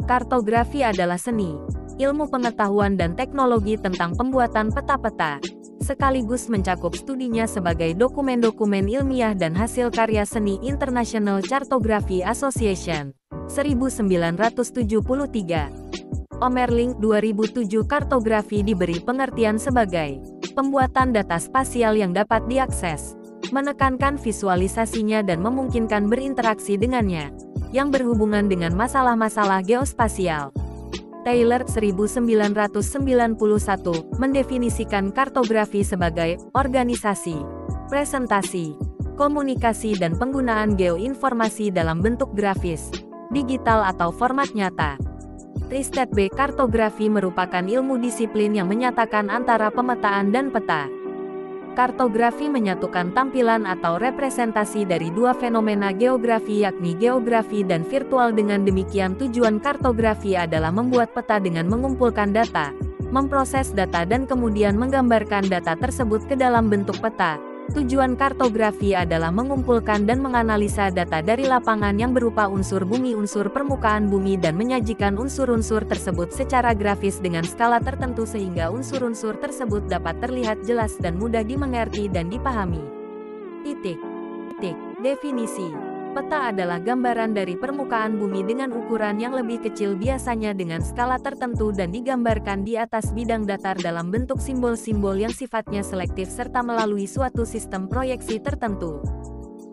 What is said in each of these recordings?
Kartografi adalah seni, ilmu pengetahuan dan teknologi tentang pembuatan peta-peta, sekaligus mencakup studinya sebagai dokumen-dokumen ilmiah dan hasil karya seni International Cartography Association, 1973. Omerlin, 2007. Kartografi diberi pengertian sebagai pembuatan data spasial yang dapat diakses, menekankan visualisasinya dan memungkinkan berinteraksi dengannya, yang berhubungan dengan masalah-masalah geospasial. Taylor, 1991, mendefinisikan kartografi sebagai organisasi, presentasi, komunikasi dan penggunaan geoinformasi dalam bentuk grafis, digital atau format nyata. Tristet B. Kartografi merupakan ilmu disiplin yang menyatakan antara pemetaan dan peta. Kartografi menyatukan tampilan atau representasi dari dua fenomena geografi yakni geografi dan virtual. Dengan demikian tujuan kartografi adalah membuat peta dengan mengumpulkan data, memproses data dan kemudian menggambarkan data tersebut ke dalam bentuk peta. Tujuan kartografi adalah mengumpulkan dan menganalisa data dari lapangan yang berupa unsur bumi, unsur permukaan bumi dan menyajikan unsur-unsur tersebut secara grafis dengan skala tertentu sehingga unsur-unsur tersebut dapat terlihat jelas dan mudah dimengerti dan dipahami. Definisi. Peta adalah gambaran dari permukaan bumi dengan ukuran yang lebih kecil biasanya dengan skala tertentu dan digambarkan di atas bidang datar dalam bentuk simbol-simbol yang sifatnya selektif serta melalui suatu sistem proyeksi tertentu.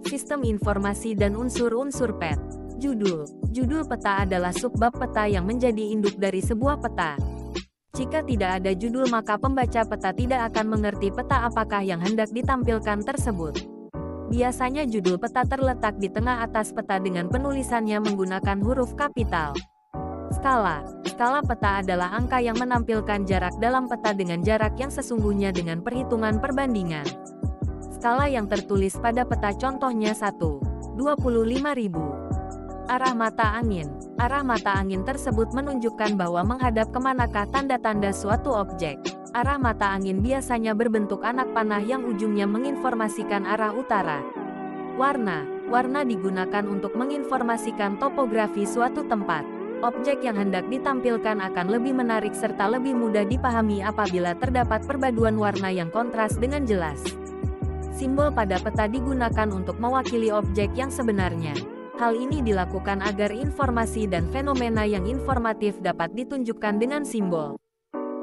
Sistem informasi dan unsur-unsur PET. Judul peta adalah subbab peta yang menjadi induk dari sebuah peta. Jika tidak ada judul maka pembaca peta tidak akan mengerti peta apakah yang hendak ditampilkan tersebut. Biasanya judul peta terletak di tengah atas peta dengan penulisannya menggunakan huruf kapital. Skala peta adalah angka yang menampilkan jarak dalam peta dengan jarak yang sesungguhnya dengan perhitungan perbandingan. Skala yang tertulis pada peta contohnya 1/25.000. Arah mata angin. Arah mata angin tersebut menunjukkan bahwa menghadap kemanakah tanda-tanda suatu objek. Arah mata angin biasanya berbentuk anak panah yang ujungnya menginformasikan arah utara. Warna digunakan untuk menginformasikan topografi suatu tempat. Objek yang hendak ditampilkan akan lebih menarik serta lebih mudah dipahami apabila terdapat perpaduan warna yang kontras dengan jelas. Simbol pada peta digunakan untuk mewakili objek yang sebenarnya. Hal ini dilakukan agar informasi dan fenomena yang informatif dapat ditunjukkan dengan simbol.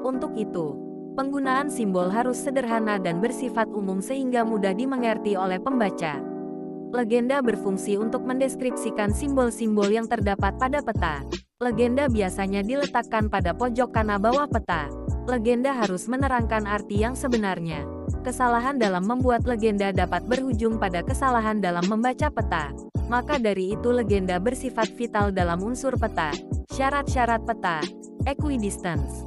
Untuk itu, penggunaan simbol harus sederhana dan bersifat umum sehingga mudah dimengerti oleh pembaca. Legenda berfungsi untuk mendeskripsikan simbol-simbol yang terdapat pada peta. Legenda biasanya diletakkan pada pojok kanan bawah peta. Legenda harus menerangkan arti yang sebenarnya. Kesalahan dalam membuat legenda dapat berujung pada kesalahan dalam membaca peta. Maka dari itu legenda bersifat vital dalam unsur peta. Syarat-syarat peta. Equidistance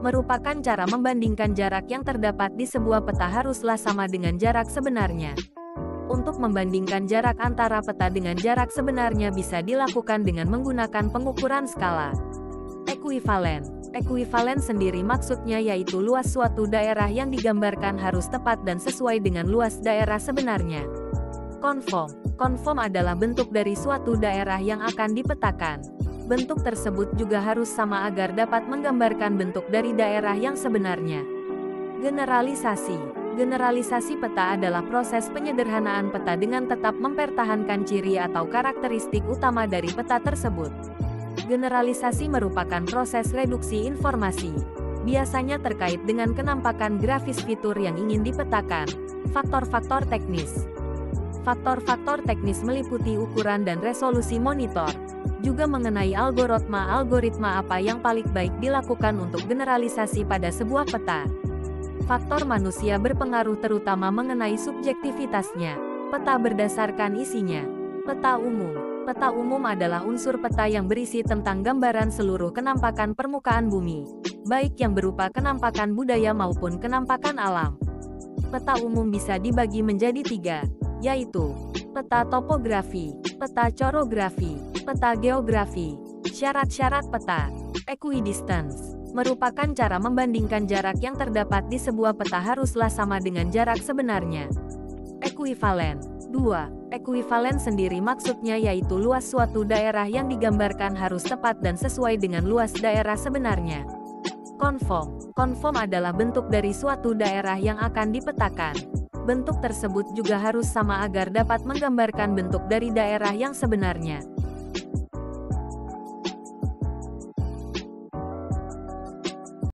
merupakan cara membandingkan jarak yang terdapat di sebuah peta haruslah sama dengan jarak sebenarnya. Untuk membandingkan jarak antara peta dengan jarak sebenarnya bisa dilakukan dengan menggunakan pengukuran skala. Ekuivalen sendiri maksudnya yaitu luas suatu daerah yang digambarkan harus tepat dan sesuai dengan luas daerah sebenarnya. Konform adalah bentuk dari suatu daerah yang akan dipetakan. Bentuk tersebut juga harus sama agar dapat menggambarkan bentuk dari daerah yang sebenarnya. Generalisasi peta adalah proses penyederhanaan peta dengan tetap mempertahankan ciri atau karakteristik utama dari peta tersebut. Generalisasi merupakan proses reduksi informasi, biasanya terkait dengan kenampakan grafis fitur yang ingin dipetakan. Faktor-faktor teknis. Faktor-faktor teknis meliputi ukuran dan resolusi monitor, juga mengenai algoritma apa yang paling baik dilakukan untuk generalisasi pada sebuah peta. Faktor manusia berpengaruh terutama mengenai subjektivitasnya. Peta berdasarkan isinya. Peta umum adalah unsur peta yang berisi tentang gambaran seluruh kenampakan permukaan bumi, baik yang berupa kenampakan budaya maupun kenampakan alam. Peta umum bisa dibagi menjadi 3, yaitu peta topografi, peta chorografi, peta geografi. Syarat-syarat peta. Equidistance merupakan cara membandingkan jarak yang terdapat di sebuah peta haruslah sama dengan jarak sebenarnya. Ekuivalen. 2. Ekuivalen sendiri maksudnya yaitu luas suatu daerah yang digambarkan harus tepat dan sesuai dengan luas daerah sebenarnya. Konform. Konform adalah bentuk dari suatu daerah yang akan dipetakan. Bentuk tersebut juga harus sama agar dapat menggambarkan bentuk dari daerah yang sebenarnya.